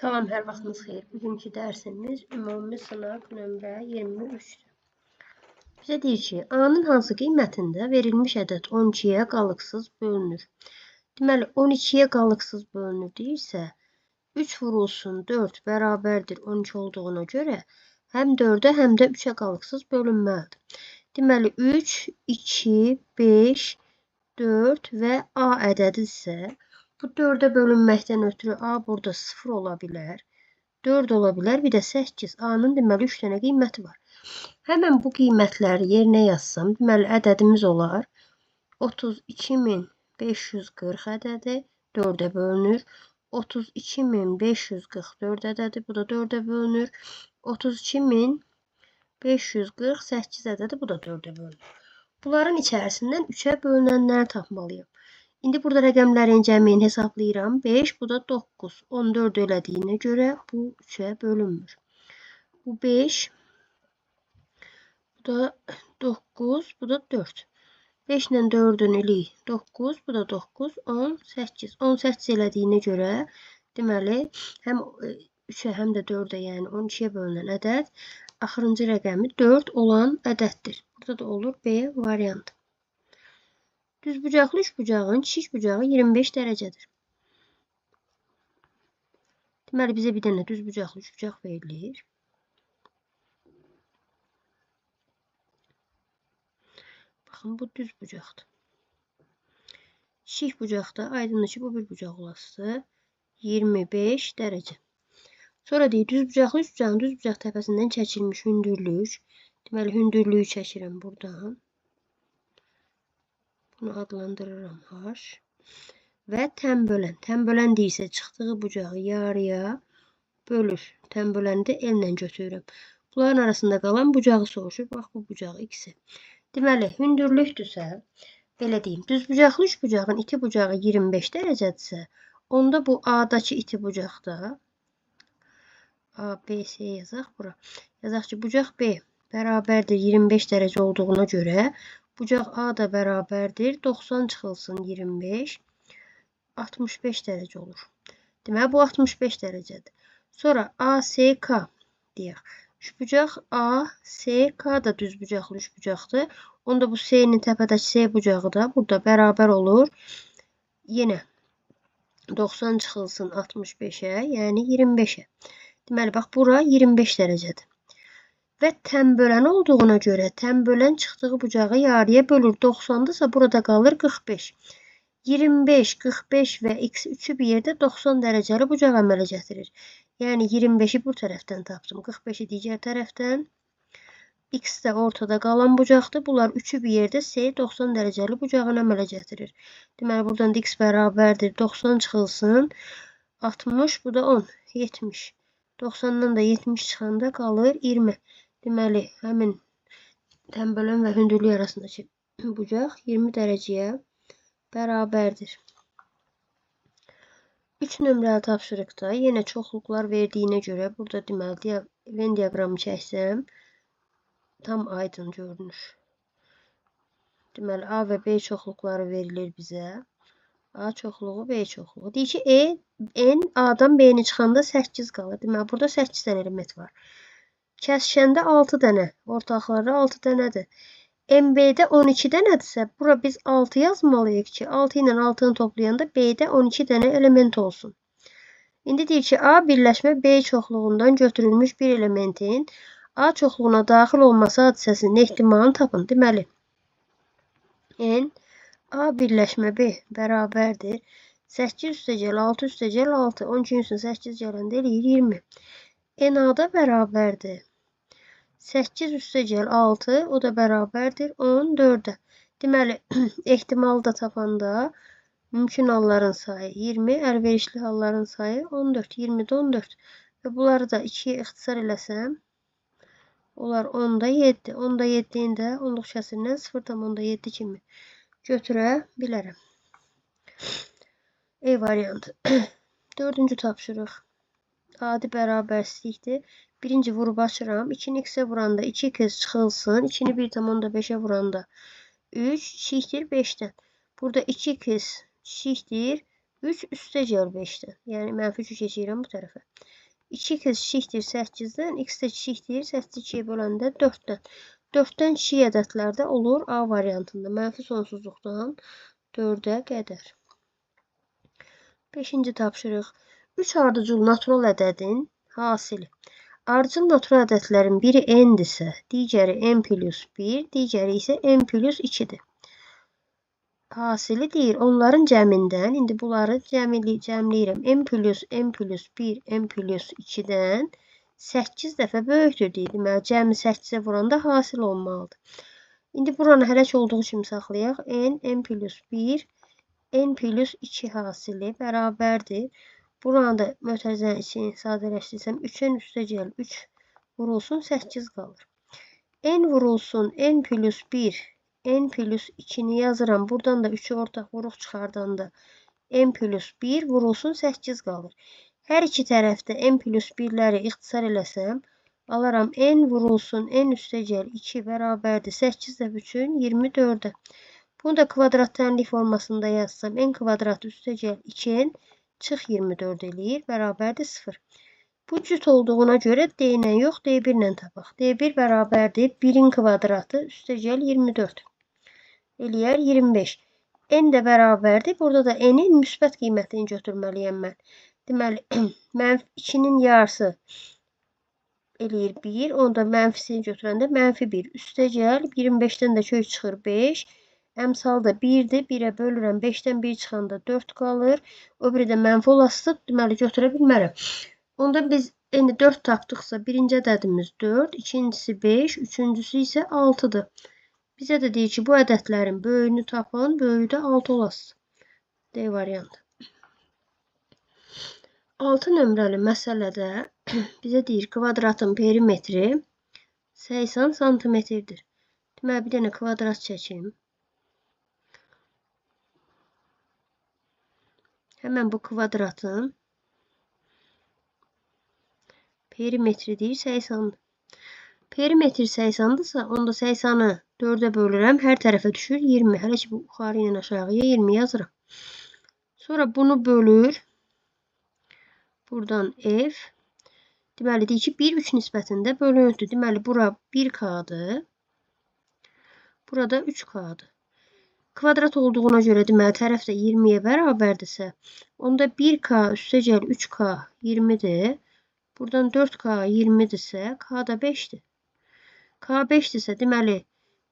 Salam, hər vaxtınız xeyir. Bugünkü dərsimiz ümumi sınaq nömrə 23-dür. Bizə deyir ki, A-nın hansı qiymətində verilmiş ədəd 12-yə qalıqsız bölünür. Deməli, 12-yə qalıqsız bölünür deyirsə, 3 vurulsun 4 bərabərdir 12 olduğuna görə həm 4-ə, həm də 3-ə qalıqsız bölünməlidir. Deməli, 3, 2, 5, 4 və A ədədi isə bu 4-ə bölünməkdən ötürü A burada 0 ola bilər, 4 ola bilər, bir də 8. A-nın deməli 3 dənə qiyməti var. Həmən bu qiymətləri yerinə yazsam, deməli ədədimiz olar 32540 ədədi 4-ə bölünür. 32544 ədədi, bu da 4-ə bölünür. 32548 ədədi, bu da 4-ə bölünür. Bunların içərisindən 3-ə bölünənləri tapmalıyım. İndi burada rəqəmlərin cəmini hesablayıram. 5, bu da 9. 14 elədiyinə görə bu 3-ə bölünmür. Bu 5, bu da 9, bu da 4. 5 ilə 4-ün ili 9, bu da 9, 18. 18 elədiyinə görə deməli həm 3-ə, həm də 4-ə, yəni 12-yə bölünən ədəd axırıncı rəqəmi 4 olan ədəddir. Burada da olur B variantı. Düzbucaqlı üçbucağın kiçik bucağı 25 dərəcədir. Deməli, bizə bir dənə düzbucaqlı üçbucaq verilir. Baxın, bu düz bucaqdır. Kiçik bucaqda aydındır ki, bu bir bucaq olasıdır. 25 dərəcə. Sonra deyir, düzbucaqlı üçbucağın düzbucaq təpəsindən çəkilmiş hündürlük. Deməli, hündürlüyü çəkirəm buradan. Bunu adlandırıram H. Və tənbölən. Tənbölən deyirsə, çıxdığı bucağı yarıya bölür. Tənböləni də L ilə götürürəm. Bunların arasında qalan bucağı soruşur. Bax, bu bucağı X-i. Deməli, hündürlükdürsə, belə deyim, düzbucaqlı üçbucağın iti bucağı 25 dərəcədirsə, onda bu A-dakı iti bucaqda A, B, C yazaq bura. Yazaq ki, bucaq B bərabərdir 25 dərəcə olduğuna görə bucaq A da bərabərdir 90 çıxılsın 25, 65 dərəcə olur. Deməli, bu 65 dərəcədir. Sonra ASK deyək. Üçbucaq ASK da düzbucaqlı üçbucaqdır. Onda bu C-nin təpədəki C bucağı da burada bərabər olur. Yenə 90 çıxılsın 65-ə, yəni 25-ə. Deməli, bax, bura 25 dərəcədir. Və tənbölən olduğuna görə tənbölən çıxdığı bucağı yarıya bölür. 90-dırsa burada qalır 45. 25, 45 və X üçü bir yerdə 90 dərəcəli bucaq əmələ gətirir. Yəni 25-i bu tərəfdən tapdım. 45-i digər tərəfdən. X də ortada qalan bucaqdır. Bunlar üçü bir yerdə C 90 dərəcəli bucağın əmələ gətirir. Deməli, buradan da X bərabərdir 90 çıxılsın 60, bu da 10, 70. 90-dan da 70 çıxanda qalır 20. Deməli, həmin tənbölən və hündürlük arasındakı bucaq 20 dərəcəyə bərabərdir. 3 nömrəli tapşırıqda yenə çoxluqlar verdiyinə görə burada deməli Venn diaqramı çəksəm tam aydın görünür. Deməli, A və B çoxluqları verilir bizə. A çoxluğu, B çoxluğu. Deyir ki, N A-dan B-ni çıxanda 8 qalır. Deməli, burada 8 dənə element var. Kəsişəndə 6 dənə, ortaqlarda 6 dənədir. MB-də 12 dənədirsə, bura biz 6 yazmalıyıq ki, 6 ilə 6-nı toplayanda B-də 12 dənə element olsun. İndi deyir ki, A birləşmə B çoxluğundan götürülmüş bir elementin A çoxluğuna daxil olması hadisəsinin ehtimalını tapın. Deməli, N A birləşmə B bərabərdir 8 üstəgəl 6 üstəgəl 6. 12-nin üstünə 8 gələndə eləyir 20. N A-da bərabərdir 8 üstəgəl 6, o da bərabərdir 14-ə. Deməli, ehtimalı da tapanda mümkün halların sayı 20, əlverişli halların sayı 14. 20-də 14. Və bunları da 2-yə ixtisar eləsəm, onlar 10-da 7. 10-da 7-ni də 10-luq kəsirindən 0,7 kimi götürə bilərəm. E variantı. 4-cü tapşırıq. Adi bərabərsizlikdir. Birinci vurub açıram. 2-ni X-ə vuranda 2x çıxılsın. 2-ni 1,5-ə vuranda 3 kiçikdir 5-dən. Burada 2x kiçikdir 3 üstəgəl 5-dən. Yəni mənfi 3-ü keçirirəm bu tərəfə. 2x eşitdir 8-dən, x də eşitdir 8-2-yə böləndə 4-dən. 4-dən kiçik ədədlərdə olur A variantında. Mənfi sonsuzluqdan 4-ə qədər. 5-ci tapşırıq. 3 ardıcıl natural ədədin hasili. Ardıcıl natural ədədlərin biri n-dirsə, digəri n plus 1, digəri isə n plus 2-dir. Hasili deyir, onların cəmindən, indi bunları cəmləyirəm. n plus 1, n plus 2-dən 8 dəfə böyükdür deyir. Deməli, cəmi 8-ə vuranda hasil olmalıdır. İndi buranı hələk olduğu kimi saxlayaq. n plus 1, n plus 2 hasili bərabərdir. Buranı da mötərizənin içini sadələşdirsəm, 3n üstəgəl 3 vurulsun 8 qalır. N vurulsun n plus 1, n plus 2-ni yazıram. Buradan da 3-ü ortaq vuruq çıxardanda n plus 1 vurulsun 8 qalır. Hər iki tərəfdə n plus 1-ləri ixtisar eləsəm, alaram n vurulsun n üstəgəl 2 bərabərdir 8 dəfə 3-ün 24-ə. Bunu da kvadrat tənlik formasında yazsam, n kvadrat üstəgəl 2n çıx 24 eləyir, bərabərdir 0. Bu cüt olduğuna görə D ilə yox, D1 ilə tapaq. D1 bərabərdir 1-in kvadratı üstəgəl 24. Eləyər 25. N də bərabərdir. Burada da N-in müsbət qiymətini götürməliyəm mən. Deməli, 2-nin yarısı eləyir 1. Onu da mənfisini götürəndə mənfi 1. Üstəgəl 25-dən də kök çıxır 5. Əmsal da 1-dir. 1-ə bölürəm. 5-dən 1 çıxanda 4 qalır. O biri də mənfi olasıdır. Deməli, götürə bilmərəm. Onda biz indi 4 tapdıqsa, birinci ədədimiz 4, ikincisi 5, üçüncüsü isə 6-dır. Bizə də deyir ki, bu ədədlərin böyüyünü tapın, böyüyü də 6 olasın. D variantı. 6 nömrəli məsələdə bizə deyir kvadratın perimetri 80 santimetrdir. Deməli, bir dənə kvadrat çəkim. Həmən bu kvadratın perimetri deyir 80-dır. Perimetr 80-dırsa, onda 80-ı 4-ə bölürəm. Hər tərəfə düşür 20. Hələ ki, bu yuxarı ilə aşağıya 20 yazırım. Sonra bunu bölür. Buradan f. Deməli, deyir ki, 1-3 nisbətində bölünüdür. Deməli, bura 1k-dır. Burada 3k-dır. Kvadrat olduğuna görə deməli, tərəf də 20-yə bərabərdirsə, onda 1k üstəgəl 3k 20-dir. Buradan 4k 20-dirsə, k da 5-dir. K 5-dirsə, deməli,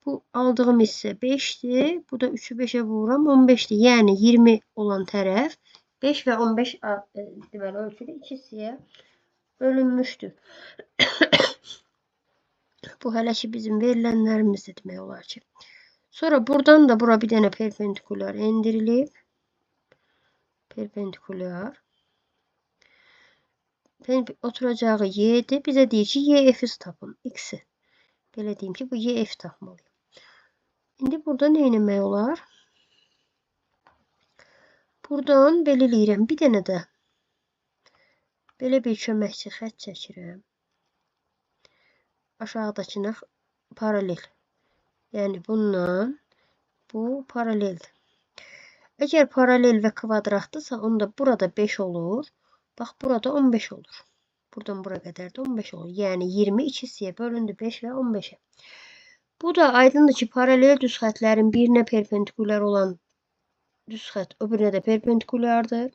bu aldığım hissə 5-dir. Bu da 3-ü 5-ə vururam, 15-dir. Yəni, 20 olan tərəf 5 və 15 deməli, ölçülü 2 hissəyə bölünmüşdür. Bu hələ ki, bizim verilənlərimizdir demək olar ki. Sonra buradan da bura bir dənə perpendikulyar endirilib. Perpendikulyar. Oturacağı y-dir. Bizə deyir ki, y-f-i tapın. X-i. Belə deyim ki, bu y-f tapmalıyım. İndi burada nə etmək olar? Buradan belə eləyirəm. Bir dənə də belə bir köməkçi xətt çəkirəm. Aşağıdakına paralel. Yəni, bununla bu paraleldir. Əgər paralel və kvadratdırsa, onda burada 5 olur. Bax, burada 15 olur. Buradan bura qədər də 15 olur. Yəni, 20 2 hissəyə bölündü 5 və 15-ə. Bu da aydındır ki, paralel düz xətlərin birinə perpendikulyar olan düz xət, o birinə də perpendikulyardır.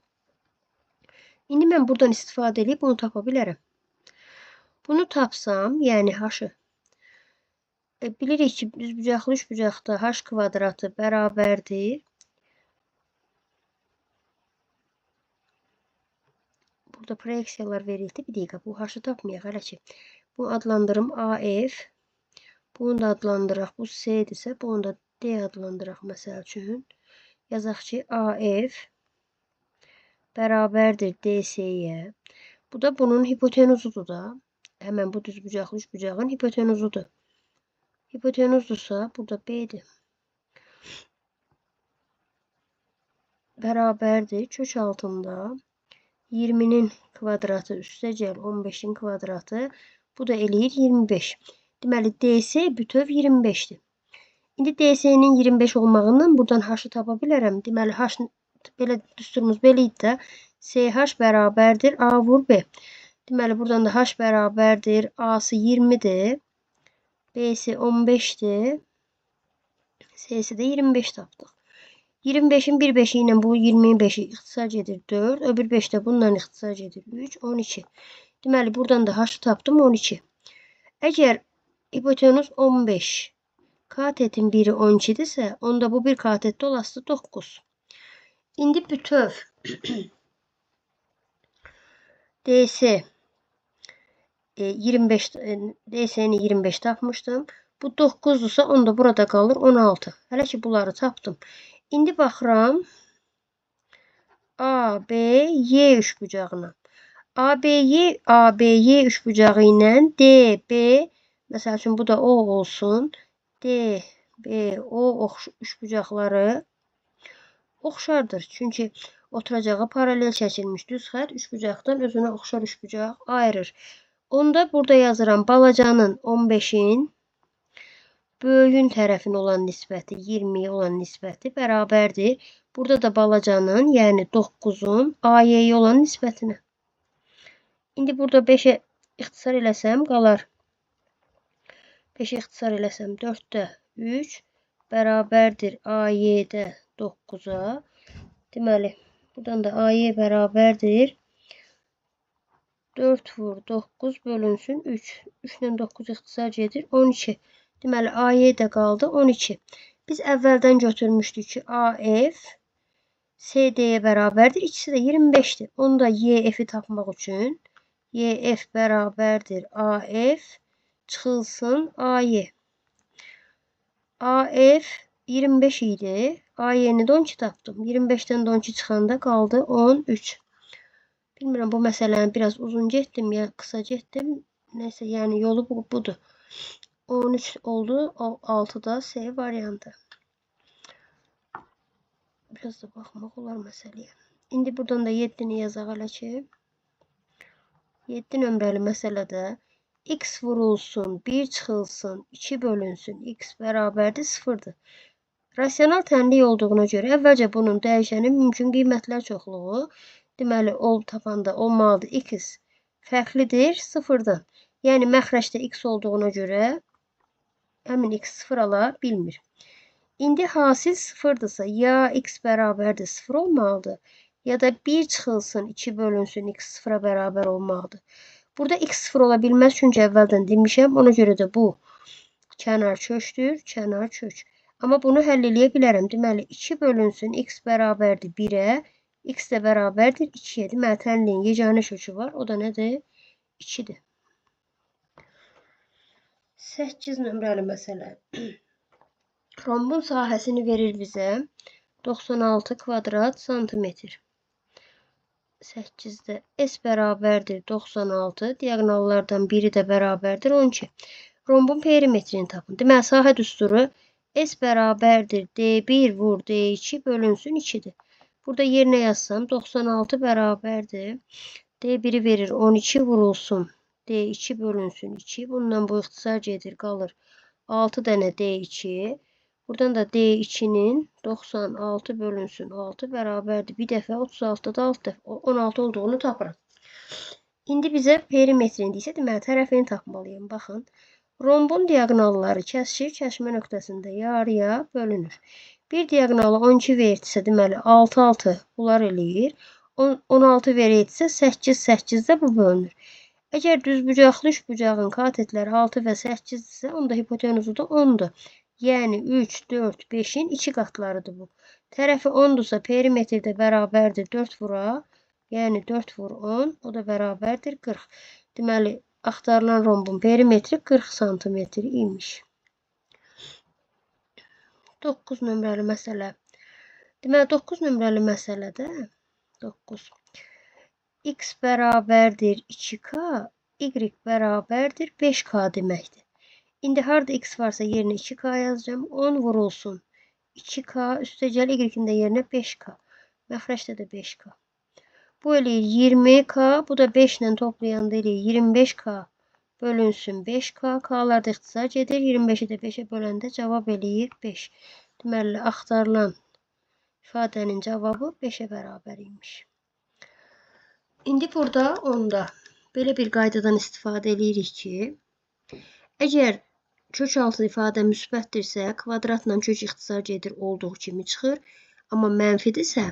İndi mən buradan istifadə edib bunu tapa bilərəm. Bunu tapsam, yəni h-ı bilirik ki, düzbucaqlı üçbucaqda h kvadratı bərabərdir. Burada proyeksiyalar verildi. Bir dəqiqə, bu h-ı tapmayaq hələ ki. Bu adlandırım AF. Bunu da adlandıraq. Bu S-dirsə, bunu da D adlandıraq məsəl üçün. Yazaq ki, AF bərabərdir DS-yə. Bu da bunun hipotenuzudur da. Həmən bu düzbucaqlı üçbucağın hipotenuzudur. Hipotenuzdursa, burada B-dir. Bərabərdir. Kök altında 20-nin kvadratı üstəgəl 15-in kvadratı. Bu da eləyir 25. Deməli, DS bütöv 25-dir. İndi DS-nin 25 olmağından buradan h-ı tapa bilərəm. Deməli, h Belə düsturumuz belə idi də. SH bərabərdir A vur B. Deməli, buradan da H bərabərdir. A'sı 20'dir. B'si 15'dir. S'si də 25 tapdıq. 25'in bir beşi ilə bu 20'in beşi ixtisar edir 4. Öbür 5 də bundan ixtisar edir 3, 12. Deməli, buradan da H'ı tapdım 12. Əgər hipotenuz 15, katetin biri 12'dirsə, onda bu bir katette olası 9. İndi bütöv DS 25 DS'ni 25 tapmışdım. Bu 9'dursa onda burada qalır 16. Hələ ki bunları tapdım. İndi baxıram A, B, Y üçbucağına. ABY üçbucağı ilə DB, məsəl üçün bu da O olsun. DBO üçbucaqları oxşardır. Çünki oturacağa paralel çəkilmiş düz xətt üçbucaqdan özünə oxşar üçbucaq ayırır. Onda burada yazıram balacanın 15'in böyüyün tərəfin olan nisbəti 20'ye olan nisbəti bərabərdir. Burada da balacanın, yəni 9'un AY'ye olan nisbətinə. İndi burada 5'e ixtisar eləsəm qalar. 5'e ixtisar eləsəm 4'də 3 bərabərdir AY'də 9'a. Deməli, buradan da AY bərabərdir 4 vur 9 bölünsün 3. 3 ilə 9 ixtisar edir 12. Deməli, AY də qaldı 12. Biz əvvəldən götürmüşdük ki, AF SD'ye bərabərdir. İkisi də 25'dir. Onda YF'i tapmaq üçün YF bərabərdir AF çıxılsın AY. AF 25 idi. AY'ni də 12 tapdım. 25'dən də 12 çıxanda qaldı 13. Bilmirəm, bu məsələni biraz uzun getdim ya kısa getdim. Neyse, yəni yolu budur. 13 oldu. 6'da S variantı. Biraz da baxmaq olar məsələyə. İndi buradan da 7'ni yazaq hələ ki. 7 nömrəli məsələdə x vurulsun, 1 çıxılsın, 2 bölünsün, x bərabərdir 0'dır. Rasional tənlik olduğuna görə əvvəlcə bunun dəyişənin mümkün qiymətlər çoxluğu, deməli, tapanda olmalıdır x fərqlidir 0'dan. Yəni, məxrəcdə x olduğuna görə həmin x 0 ala bilmir. İndi hasil 0'dırsa ya x bərabərdir 0 olmalıdır, ya da 1 çıxılsın, 2 bölünsün, x 0'a bərabər olmalıdır. Burada x 0 ola bilməz, çünki əvvəldən demişəm, ona görə də bu kənar köçdür, kənar köç. Amma bunu həll eləyə bilərəm. Deməli, 2 bölünsün, x bərabərdir 1'ə, x də bərabərdir 2'yə. Deməli, tənliyin yeganə kökü var, o da nədir? 2'dir. 8 nömrəli məsələ. Rombun sahəsini verir bizə 96 kvadrat santimetr. 8'də S bərabərdir 96, diagonallardan biri də bərabərdir 12. Rombun perimetrini tapın. Deməli, sahə düsturu S bərabərdir D1 vur D2 bölünsün 2'dir. Burada yerinə yazsam 96 bərabərdir. D1'i verir 12 vurulsun D2 bölünsün 2. Bundan bu ixtisar edir qalır 6 dənə D2. Buradan da D2'nin 96 bölünsün 6 bərabərdir. Bir dəfə 36'da da 6 dəfə 16 olduğunu tapırıq. İndi bizə perimetrini deyirsə, deməli, tərəfini tapmalıyım. Baxın. Rombun diagonalları kəsişir, kəsişmə nöqtəsində yarıya bölünür. Bir diagonalı 12 verdirsə, deməli 6, 6 bunlar eləyir. 16 verdirsə 8, 8 də bu bölünür. Əgər düzbucaqlı üçbucağın katetləri 6 və 8-dirsə, onda hipotenuzu da 10'dur. Yəni 3, 4, 5'in 2 qatlarıdır bu. Tərəfi 10'dursa perimetrdə bərabərdir 4 vura. Yəni 4 vur 10, o da bərabərdir 40. Deməli, axtarılan rombun perimetri 40 santimetr imiş. 9 nömrəli məsələ. Deməli, 9 nömrəli məsələdə 9. X bərabərdir 2K, Y bərabərdir 5K deməkdir. İndi harda x varsa yerinə 2K yazacağım. 10 vurulsun 2K üstəgəl Y-in də yerinə 5K. Məxrəcdə də 5K. Bu eləyir 20K. Bu da 5 ilə toplayanda eləyir 25K bölünsün 5K. K'lar da ixtisar edir. 25'i də 5'e böləndə cavab eləyir 5. Deməli, axtarılan İfadənin cavabı 5'ə bərabər imiş. İndi burada onda belə bir qaydadan istifadə edirik ki, əgər kök altı ifadə müsbətdirsə, kvadratla kök ixtisar gedir olduğu kimi çıxır. Amma mənfidirsə,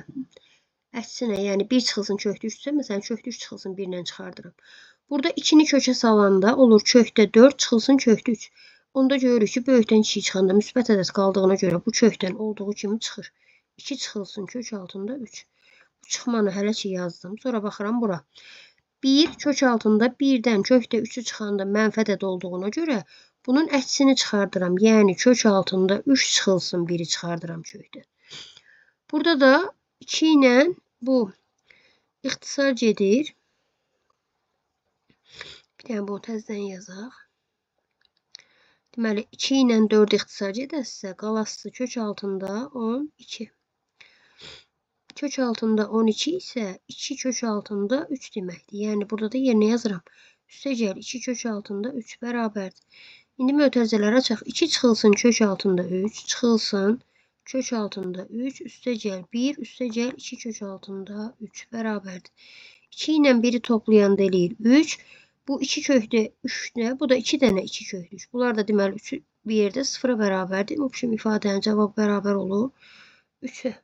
əksinə, yəni 1 çıxılsın kökdə 3-sə, məsələn, kökdə 3 çıxılsın 1 ilə çıxardıram. Burada 2-ni kökə salanda olur kökdə 4 çıxılsın kökdə 3. Onda görürük ki, böyükdən kiçik çıxanda müsbət ədəd qaldığına görə bu kökdən olduğu kimi çıxır. 2 çıxılsın kök altında 3. Bu çıxmanı hələ ki yazdım. Sonra baxıram bura. 1 kök altında 1-dən kökdə 3'ü çıxanda mənfi ədəd olduğuna görə bunun əksini çıxardıram. Yəni kök altında 3 çıxılsın 1'i çıxardıram kökdən. Burada da 2 ilə bu ixtisar gedir. Bir dənə bunu təzədən yazaq. Deməli 2 ilə 4 ixtisar gedəsə, qalası kök altında 12. Kök altında 12 isə 2 kök altında 3 deməkdir. Yəni burada da yerinə yazıram. Üstəgəl 2 kök altında 3 bərabərdir. İndi mötərizələri açaq. 2 çıxılsın kök altında 3, çıxılsın kök altında 3, üstəgəl 1, üstəgəl 2 kök altında 3 bərabərdir. 2 ilə 1'i toplayanda eləyir 3. Bu 2 kökdə 3-də, bu da 2 dənə 2 kökdə 3. Bunlar da deməli 3 bir yerdə 0'a bərabərdir. Bu kimi ifadənin cavabı bərabər olur 3'ə.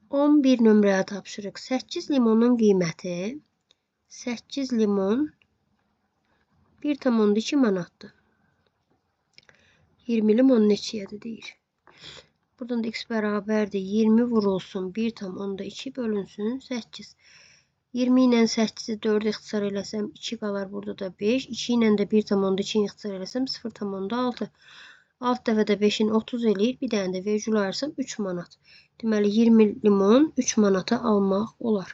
11 nömrəyə tapşırıq. 8 limonun qiyməti 8 limon 1,2 manatdır. 20 limon neçəyədir deyir. Buradan da x bərabərdir. 20 vurulsun 1,2 bölünsün 8. 20 ilə 8'i 4 ixtisar eləsəm 2 qalar, burada da 5. 2 ilə də 1,2 ixtisar eləsəm 0,6. 6 dəfə də 5'in 30 eləyir. Bir dənə də vergül ayırsam 3 manat. Deməli 20 limon 3 manata almaq olar.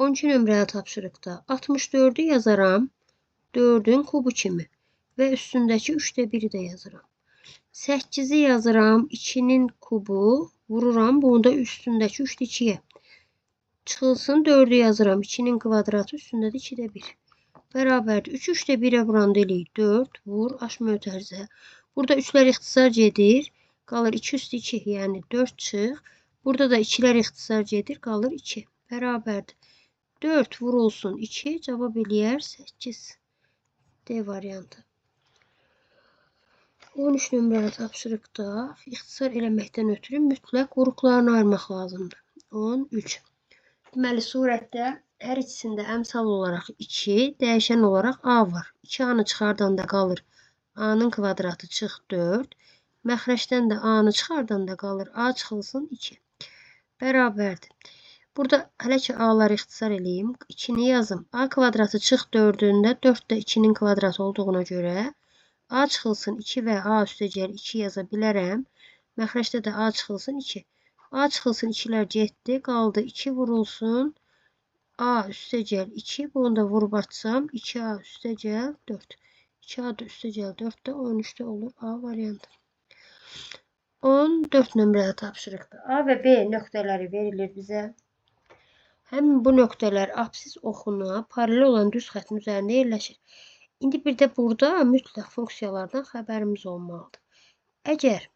12 nömrəyə tapşırıqda 64'ü yazaram 4'ün kubu kimi və üstündəki 3'də 1'i də yazıram. 8'i yazıram 2'nin kubu, vururam bunu da üstündəki 3'də 2'yə. Çıxılsın 4'ü yazıram 2'nin kvadratı, üstündə də 2'də 1. Bərabərdir. 3 3'də 1'ə vuranda eləyir 4, vur, aş mötərizə. Burada 3'lər ixtisar gedir, qalır 2 üstü 2, yəni 4 çıx. Burada da 2'lər ixtisar gedir, qalır 2. Bərabərdir. 4 vurulsun 2, cavab eləyər 8. D variantı. 13 nömrəli tapşırıqda ixtisar eləməkdən ötürü mütləq qruqlarını ayırmaq lazımdır. 13. Deməli, surətdə hər ikisində əmsal olaraq 2, dəyişən olaraq a var. 2a'nı çıxardanda qalır a'nın kvadratı çıx 4. Məxrəcdən də a'nı çıxardanda qalır a çıxılsın 2. Bərabərdir. Burada hələ ki a'ları ixtisar eləyim. 2'ni yazım. A kvadratı çıx 4'ündə 4 də 2'nin kvadratı olduğuna görə a çıxılsın 2 və a üstəgəl 2 yaza bilərəm. Məxrəcdə də a çıxılsın 2. A çıxılsın 2'lər getdi, qaldı 2 vurulsun a üstəgəl 2. Bunu da vurub açsam 2a üstəgəl 4. 2a da üstəgəl 4 də 13'də olur a variantı. 14 nömrəli tapşırıqda A və B nöqtələri verilir bizə. Həmin bu nöqtələr absis oxuna paralel olan düz xəttin üzərində yerləşir. İndi bir də burada mütləq funksiyalardan xəbərimiz olmalıdır. Əgər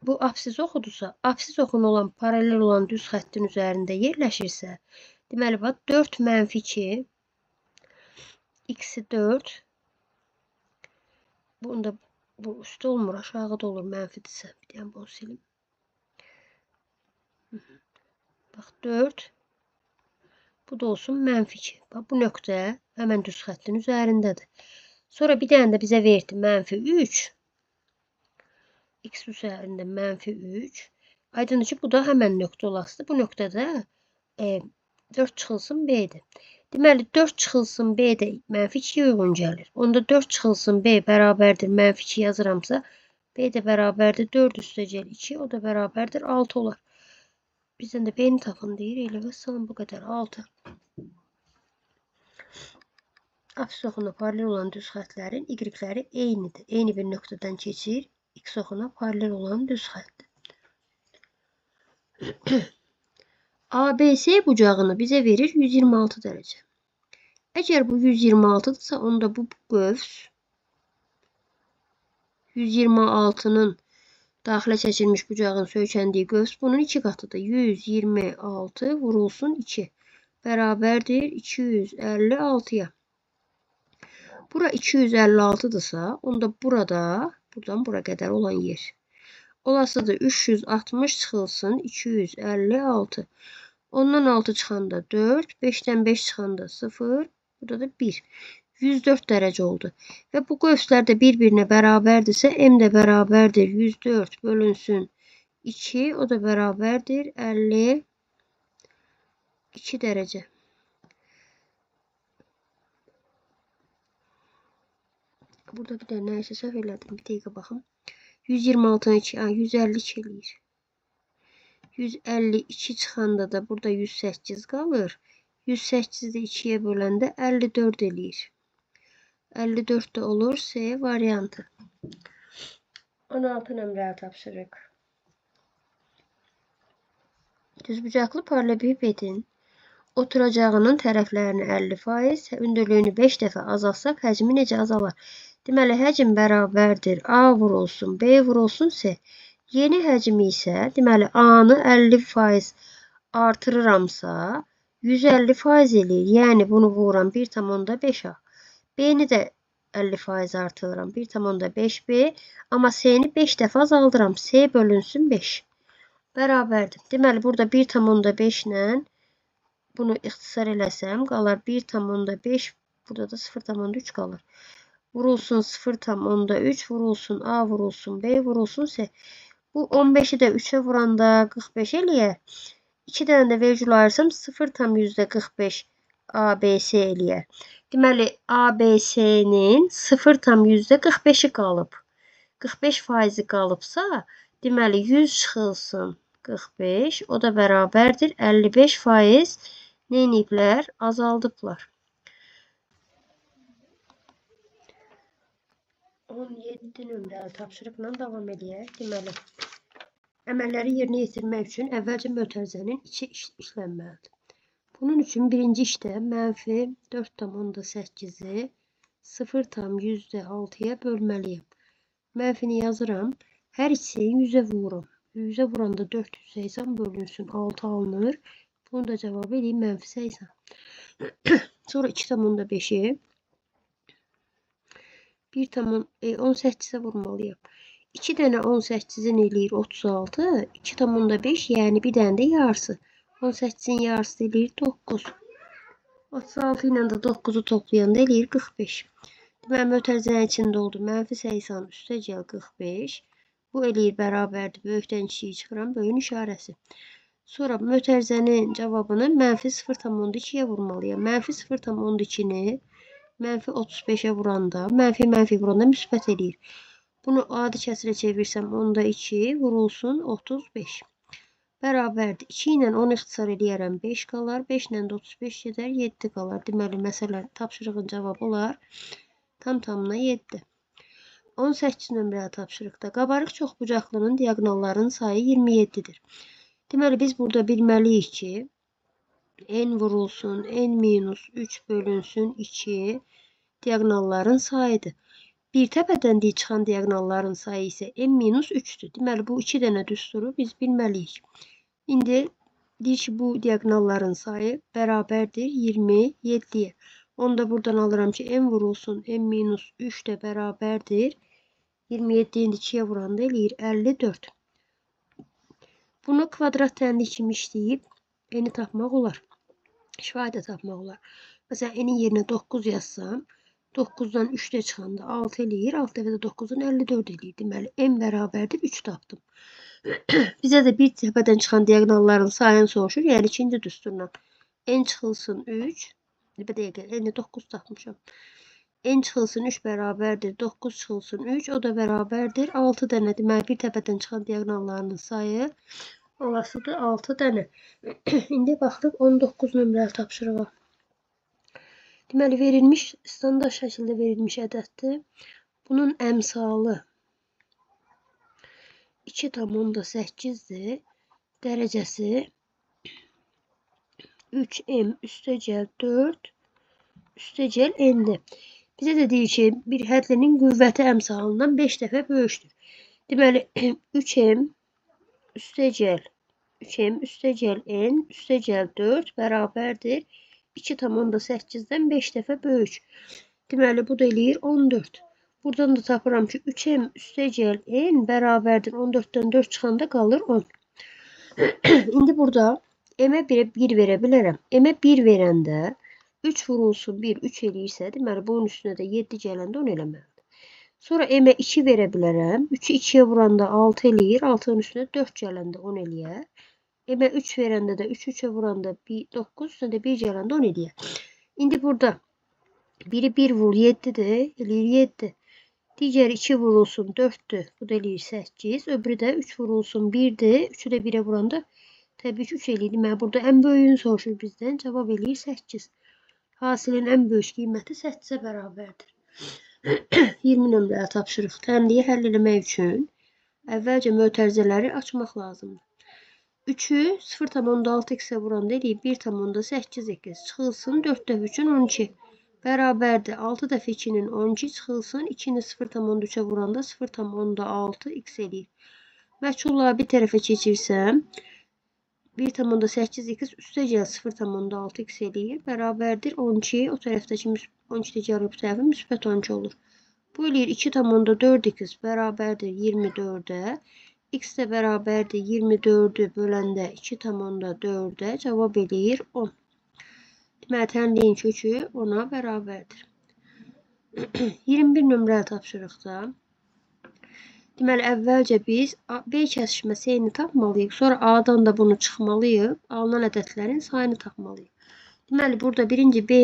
bu absis oxudursa, absis oxuna olan paralel olan düz xəttin üzərində yerləşirsə, deməli, 4 mənfi 2, x-i 4, bunda bu üstü olmur, aşağıda olur mənfidirsə. Bir dənə bunu silim. Bax, 4, bu da olsun mənfi 2. Bax, bu nöqtə həmən düz xəttin üzərindədir. Sonra bir dənə də bizə verdi mənfi 3. X üzərində mənfi 3. Aydındır ki, bu da həmən nöqtə olasıdır. Bu nöqtədə 4 çıxılsın B-dir. Deməli, 4 çıxılsın B-də mənfi 2 uyğun gəlir. Onda 4 çıxılsın B bərabərdir mənfi 2 yazıramsa, B də bərabərdir 4 üstəgəl 2, o da bərabərdir 6 olar. Bizdən də B-ni tapın deyir. Elə və salam, bu qədər 6. Absis oxuna paralel olan düz xətlərin y-ləri eynidir. Eyni bir nöqtədən keçir. X oxuna paralel olan düz xəttdir. ABC bucağını bizə verir 126 dərəcə. Əgər bu 126-dırsa, onda bu qövs 126'nın daxilə çəkilmiş bucağın söykəndiyi qövs bunun 2 qatıdır. 126 vurulsun 2 bərabərdir 256'ya. Bura 256'dırsa, onda burada, buradan bura qədər olan yer. Olasıdır 360 çıxılsın 256. Ondan 6 çıxanda 4, 5'dən 5 çıxanda 0, burada da 1. 104 dərəcə oldu. Və bu qövslər də bir-birinə bərabərdirsə, m də bərabərdir 104 bölünsün 2, o da bərabərdir 52 dərəcə. Burada bir də nəysə səhv elədim. Bir dəqiqə baxım. 126'nı 2, 152 eləyir. 152 çıxanda da burada 108 qalır. 108'i 2'ye böləndə 54 eləyir. 54 de olur C variantı. 16 nömrəli tapşırıq. Düzbucaqlı paralelipipedin oturacağının tərəflərini 50%, hündürlüyünü 5 dəfə azaltsaq, həcmi necə azalar? Deməli, həcm bərabərdir A vurulsun B vurulsun C. Yeni həcmi isə, deməli, A-nı 50% artırıramsa, 150% eləyir. Yəni, bunu vururam 1,5A. B-ni də 50% artırıram 1,5B. Amma C-ni 5 dəfə azaldıram. C bölünsün 5. Bərabərdir. Deməli, burada 1,5 ilə bunu ixtisar eləsəm, qalar 1,5. Burada da 0,3 qalır. Vurulsun 0,3, vurulsun A, vurulsun B, vurulsun C. Bu 15'i də 3'e vuranda 45 eləyər. 2 dənə də vergül ayırsam 0,45 ABC eləyər. Deməli, ABC'nin 0,45'i qalıb. 45% qalıbsa, deməli 100 çıxılsın 45, o da bərabərdir 55% neyiniblər? Azaldıblar. 17 nömrəli tapşırıqla davam edək. Deməli, əməlləri yerinə yetirmək üçün əvvəlcə mötərizənin içi işlənməlidir. Bunun üçün birinci işdə mənfi 4,8'i 0,6'ya bölməliyəm. Mənfini yazıram. Hər ikisini 100'e vururam. 100'e vuranda 480 bölünsün 6 alınır. Bunun da cevabı eləyim mənfi 80. Sonra 2,5'i 18'e vurmalıyım. 2 dənə 18'in eləyir 36. 2,5 yəni bir dənə də yarısı. 18'in yarısı eləyir 9. 36 ilə də 9'u toplayanda eləyir 45. Deməli, mötərizənin içində oldu. Mənfi 80 üstəgəl 45. Bu eləyir bərabərdir. Böyükdən kiçiyi çıxıram. Böyün işarəsi. Sonra mötərizənin cavabını mənfi 0,2'ye vurmalıyım. Mənfi 0,2'ni mənfi 35'e vuranda, mənfi vuranda müsbət eləyir. Bunu adi kəsirə çevirsəm, onda 2 vurulsun 35. Bərabərdir. 2 ilə 10 ixtisar eləyərəm 5 qalar. 5 ilə də 35 gedər 7 qalar. Deməli, məsələ tapşırığın cavabı olar. Tam-tamına 7. 18 nömrəli tapşırıqda qabarıq çoxbucaqlının diaqnallarının sayı 27'dir. Deməli, biz burada bilməliyik ki, n vurulsun n-3 bölünsün 2 diaqnalların sayıdır. Bir təpədən dik çıxan diaqnalların sayı isə n-3'dür. Deməli, bu 2 dənə düsturu biz bilməliyik. İndi deyir ki, bu diaqnalların sayı bərabərdir 27'ye. Onu da buradan alıram ki, n vurulsun n-3 də bərabərdir 27'nin 2'ye vuranda eləyir 54. Bunu kvadrat tənli kimi işləyib n-i tapmaq olar. İfadə tapmaq olar. Məsələn, n-in yerinə 9 yazsam, 9'dan 3 də çıxanda 6 eləyir. 6 dəfə də 9'dan 54 eləyir. Deməli, n bərabərdir 3 tapdım. Bizə də bir təpədən çıxan diaqnalların sayını soruşur. Yəni, ikinci düsturla n çıxılsın 3. Bir dəqiqə, n-i 9 tapmışam. N çıxılsın 3 bərabərdir 9 çıxılsın 3. O da bərabərdir 6 dənə. Deməli, bir təpədən çıxan diaqnallarının sayı olasıdır 6 dənə. İndi baxırıq 19 nömrəli tapşırığa. Deməli, verilmiş, standart şəkildə verilmiş ədəddir. Bunun əmsalı 2,8'dir. Dərəcəsi 3m üstəgəl 4 üstəgəl n'dir. Bizə də deyir ki, bir hədlinin qüvvəti əmsalından 5 dəfə böyükdür. Deməli 3m üstəgəl 3m üstəgəl n üstəgəl 4 bərabərdir 2,8-dən 5 dəfə böyük. Deməli bu da eləyir 14. Buradan da tapıram ki 3m üstəgəl n bərabərdir 14-dən 4 çıxanda qalır 10. İndi burada m-ə 1 verə bilərəm. M-ə 1 verəndə 3 vurulsun 1 3 eləyirsə, deməli bunun üstünə də 7 gələndə 10 eləməlidir. Sonra m-ə 2 verə bilərəm. 3-ü 2-yə vuranda 6 eləyir. 6-nın üstünə 4 gələndə 10 eləyər. M-ə 3 verəndə də 3 3-ə vuranda 9 üstünə də 1 gələndə 10 eləyər. İndi burada biri 1 vur 7-dir, eləyir 7. Digəri 2 vurulsun 4-dür, bu da eləyir 8. Öbürü də 3 vurulsun 1-dir, 3-ü də 1-ə vuranda təbii ki 3 eləyir. Deməli burada ən böyüyünü soruşur bizdən, cavab eləyir 8. Hasilin ən böyük qiyməti 8-ə bərabərdir. 20 nömrəli tapşırıq. Tənliyi həll etmək üçün əvvəlcə mötərizələri açmaq lazımdır. 3-ü 0,6x-ə vuranda eləyib 1,8x. Çıxılsın 4 dəfə 3-ün 12. Bərabərdir 6 dəfə 2-nin 12 çıxılsın. 2-ni 0,3-ə vuranda 0,6x eləyir. Məchulları bir tərəfə keçirsəm 1,8x üstəgəl 0,6x eləyir. Bərabərdir 12. O tərəfdəki 12 də gəlir bu tərəfə müsbət 12 olur. Bu eləyir 2,4x bərabərdir 24-ə. X də bərabərdir 24-ü böləndə 2,4-ə. Cavab eləyir 10. Deməli tənliyin kökü 10-a bərabərdir. 21 nömrəli tapşırıqda deməli əvvəlcə biz B kəsişmə S-ni tapmalıyıq. Sonra A-dan da bunu çıxmalıyıq. Alınan ədədlərin sayını tapmalıyıq. Deməli burada birinci B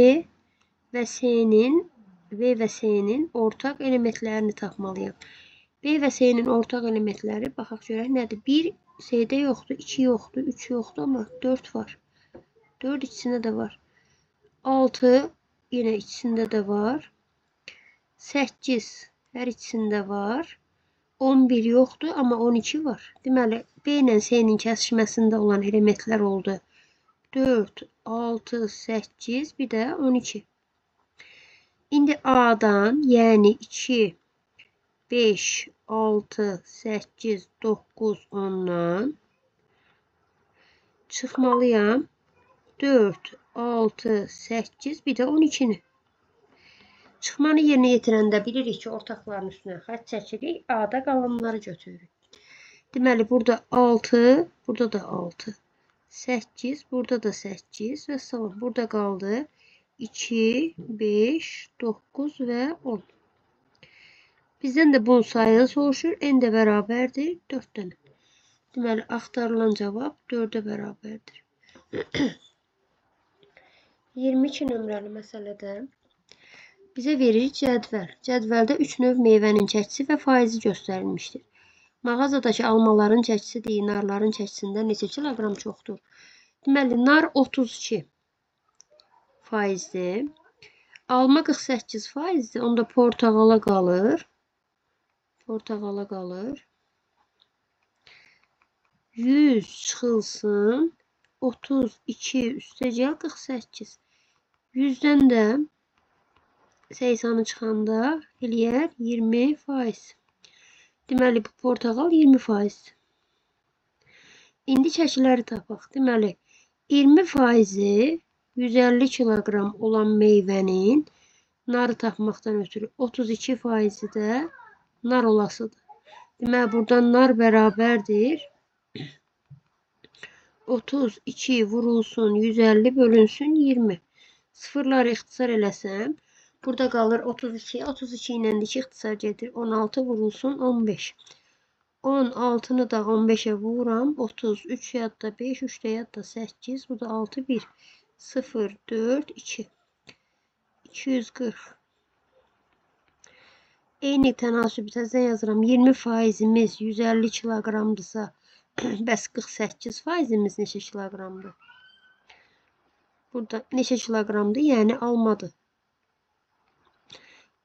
və S-nin ortaq elementlərini tapmalıyıq. B və S-nin ortaq elementləri baxaq görək nədir? 1 S-də yoxdur, 2 yoxdur, 3 yoxdur, amma 4 var. 4 ikisində də var. 6 yenə ikisində də var. 8 hər ikisində var. 11 yoxdur, amma 12 var. Deməli, B ilə S-nin kəsişməsində olan elementlər oldu. 4, 6, 8, bir də 12. İndi A-dan, yəni 2, 5, 6, 8, 9, 10-dan çıxmalıyam. 4, 6, 8, bir də 12-ni. Çıxmanı yerinə yetirəndə bilirik ki, ortaqların üstünə xətt çəkirik. A-da qalanları götürürük. Deməli, burada 6, burada da 6. 8, burada da 8 və salam. Burada qaldı 2, 5, 9 və 10. Bizdən də bunun sayını soruşur. N də bərabərdir 4 dənə. Deməli, axtarılan cavab 4-ə bərabərdir. 22 nömrəli məsələdə bizə verir cədvəl. Cədvəldə 3 növ meyvənin çəkisi və faizi göstərilmişdir. Mağazadakı almaların çəkisi dinarların çəkisindən neçə kiloqram çoxdur? Deməli, nar 32 faizdir. Alma 48 faizdir. Onda portağala qalır. Portağala qalır. 100 çıxılsın. 32 üstəgəl 48. 100-dən də 80-ı çıxanda eləyər 20%. Deməli, bu portağal 20%. İndi çəkiləri tapaq. Deməli, 20%-i 150 kiloqram olan meyvənin narı tapmaqdan ötürü 32%-i də nar olasıdır. Deməli, buradan nar bərabərdir 32 vurulsun 150 bölünsün 20. Sıfırları ixtisar eləsəm, burada qalır 32. 32 ilə 2 ixtisar gedir. 16 vurulsun 15. 16-nı da 15-ə vururam. 30, 3 yadda 5, 3 də yadda 8. Bu da 6, 1. 0, 4, 2. 240. Eyni tənasübü təzədən yazıram. 20%-imiz 150 kiloqramdırsa, bəs 48%-imiz neçə kiloqramdır? Burada neçə kiloqramdır? Yəni almadır.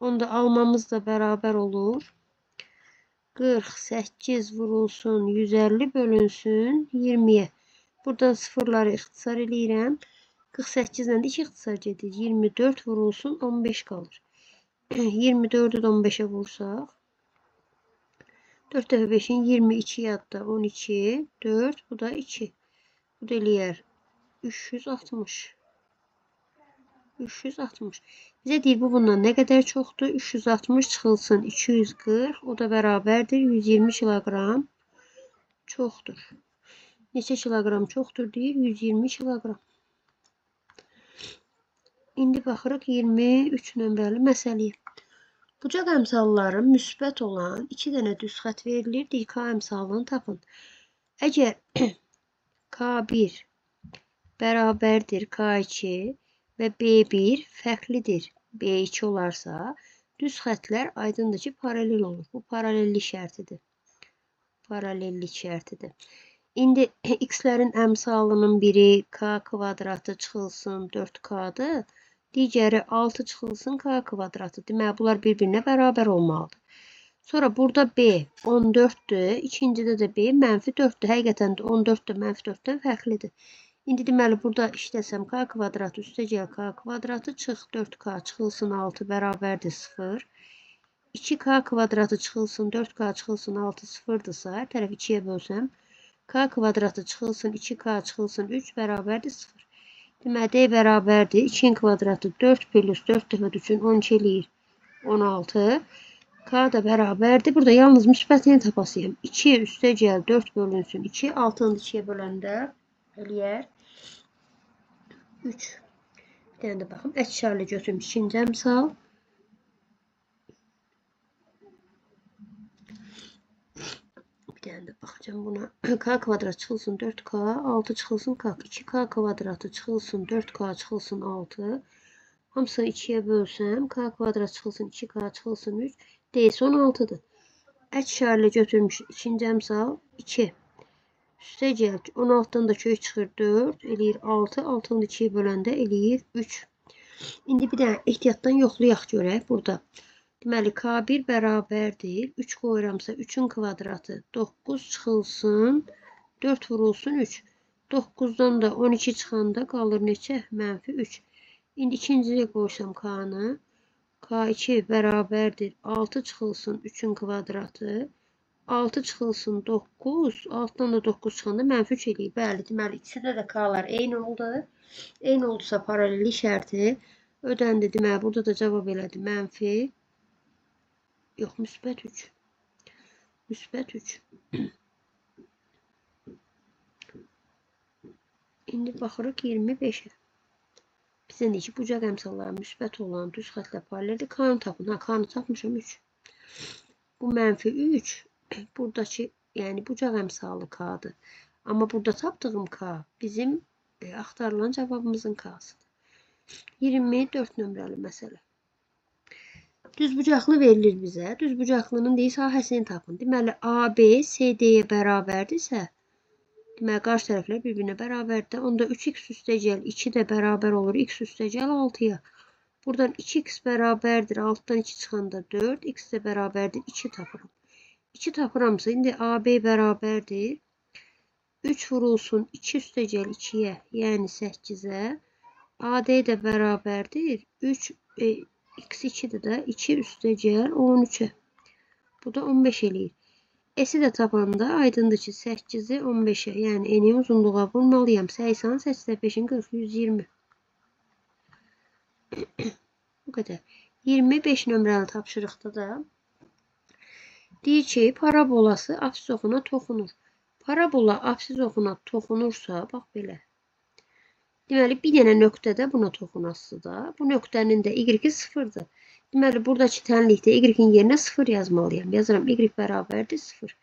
Onda almamız da bərabər olur. 48 vurulsun 150 bölünsün 20-yə. Buradan sıfırları ixtisar eləyirəm. 48-dən də 2 ixtisar gedir. 24 vurulsun 15 qalır. 24'ü də 15'e vursaq. 4 dəfə 5'in 22 yadda 12. 4 bu da 2. Bu da eləyər 360. 360. Bizə deyir bu bundan nə qədər çoxdur? 360 çıxılsın 240. O da bərabərdir 120 kiloqram çoxdur. Neçə kiloqram çoxdur deyir? 120 kiloqram. İndi baxırıq 23 nömrəli məsələyə. Bucaq əmsalları müsbət olan 2 dənə düz xətt verilir. Deyir K əmsalını tapın. Əgər K1 bərabərdir K2 və B1 fərqlidir B2 olarsa, düz xəttlər aydındır ki, paralel olur. Bu paralellik şərtidir. Paralellik şərtidir. İndi x-lərin əmsalının biri k kvadratı çıxılsın 4k-dır. Digəri 6 çıxılsın k kvadratı. Deməli, bunlar bir-birinə bərabər olmalıdır. Sonra burada B 14'dür. İkincidə də B mənfi 4'dür. Həqiqətən də 14 də mənfi 4'dən fərqlidir. İndi deməli, burada işləsəm k kvadratı üstə gəl k kvadratı çıx 4k çıxılsın 6 bərabərdir 0. 2k kvadratı çıxılsın 4k çıxılsın 6 0'dırsa, hər tərəf 2'yə bölsəm, k kvadratı çıxılsın 2k çıxılsın 3 bərabərdir 0. Deməli, D bərabərdir 2'nin kvadratı 4 plus 4 dəfə 3'ün 12 eləyir 16. K da bərabərdir. Burada yalnız müsbətini tapasıyam. 2 üstə gəl 4 bölünsün 2. 6'nı 2'yə böləndə eləyər 3. Bir dənə də baxım. Əksarlı götürüm. İkinci əmsal. Bir dənə də baxacağım buna. K kvadrat çıxılsın 4k. 6 çıxılsın k. 2k kvadratı çıxılsın 4k çıxılsın 6. Hamısını 2'yə bölsəm. K kvadrat çıxılsın 2k çıxılsın 3. Deyilsə 16'dır. Əksarlı götürmüş. İkinci əmsal 2. Üstə gəl 16'dan da kök çıxır 4 eləyir 6. 6'nı 2'yə böləndə eləyir 3. İndi bir dənə ehtiyatdan yoxlayaq görək burada. Deməli K1 bərabərdir. 3 qoyuramsa 3'ün kvadratı 9 çıxılsın 4 vurulsun 3. 9'dan da 12 çıxanda qalır neçə? Mənfi 3. İndi ikinciyə qoysam K-nı. K2 bərabərdir 6 çıxılsın 3'ün kvadratı. 6 çıxılsın 9. 6'dan da 9 çıxanda mənfi 3 eləyir. Bəli, deməli ikisində də K'lar eyni oldu. Eyni oldusa paralellik şərti ödəndi. Deməli burada da cavab elədi. Mənfi yox, müsbət 3. Müsbət 3. İndi baxırıq 25'ə. Bizə deyir ki, bucaq əmsalları müsbət olan düz xəttlə paraleldir. K'nı tapın. Ha, K'nı tapmışam 3. Bu mənfi 3. Buradakı yəni bucaq əmsalı K'dır. Amma burada tapdığım K bizim axtarılan cavabımızın K'sıdır. 24 nömrəli məsələ. Düzbucaqlı verilir bizə. Düzbucaqlının deyir sahəsini tapın. Deməli AB CD-yə bərabərdirsə, deməli qarşı tərəflər bir-birinə bərabərdir. Onda 3x üstə gəl 2 də bərabər olur. X üstə gəl 6'ya. Buradan 2x bərabərdir. 6'dan 2 çıxanda 4. X də bərabərdir. 2 tapıram. 2 tapıramsa indi AB bərabərdir. 3 vurulsun 2 üstə gəl 2'yə, yəni 8'ə. AD də bərabərdir. 3 x2'də də 2 üstə gəl 13'ə. Bu da 15 eləyir. S-i də tapanda aydındır ki 8'i 15'ə, yəni eni uzunluğa vurmalıyam. 80, 85'in 40, 120. Bu qədər. 25 nömrəli tapşırıqda da deyir ki, parabolası apsis oxuna toxunur. Parabola apsis oxuna toxunursa, bax belə. Deməli, bir dənə nöqtədə buna toxunası da, bu nöqtənin də y-i 0'dır. Deməli, buradakı tənlikdə y-in yerinə 0 yazmalıyam. Yazıram, y bərabərdir 0.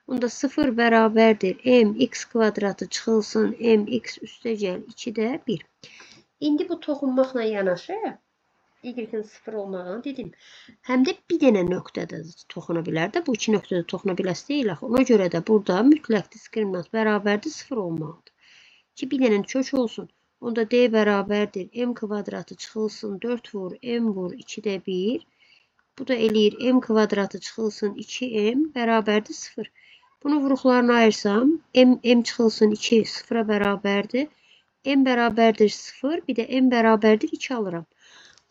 Onda 0 bərabərdir mx kvadratı çıxılsın mx üstə gəl 2-də 1. İndi bu toxunmaqla yanaşı y-in 0 olmağını dedim. Həm də bir dənə nöqtədə toxuna bilər də. Bu iki nöqtədə toxuna biləsi deyil. Ona görə də burada mütləq diskriminant bərabərdir 0 olmalıdır. Ki bir dənə kök olsun. Onda D bərabərdir m kvadratı çıxılsın 4 vur m vur 2'də 1. Bu da eləyir m kvadratı çıxılsın 2m bərabərdir 0. Bunu vuruqlarına ayırsam m çıxılsın 2 0'a bərabərdir. M bərabərdir 0, bir də m bərabərdir 2 alıram.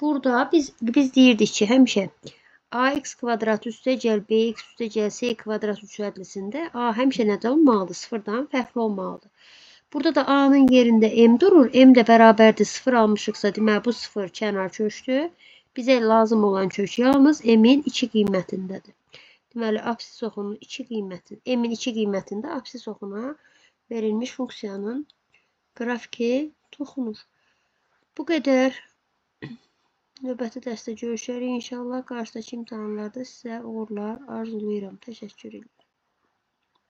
Burada biz deyirdik ki, həmişə ax kvadrat üstəgəl bx üstəgəl c kvadrat üçədlisində a həmişə nədən olmalıdır? Sıfırdan fərqli olmalıdır. Burada da a-nın yerində m durur. M də bərabərdir 0 almışıqsa, deməli bu 0 kənar köçdü. Bizə lazım olan kök yalnız m-in 2 qiymətindədir. Deməli absis oxunun 2 qiymətin, m-in 2 qiymətində absis oxuna verilmiş funksiyanın qrafiki toxunur. Bu qədər. Növbəti dərsdə görüşərik inşallah. Qarşıdakı imtahanlarda sizə uğurlar arzulayıram. Təşəkkür edirəm.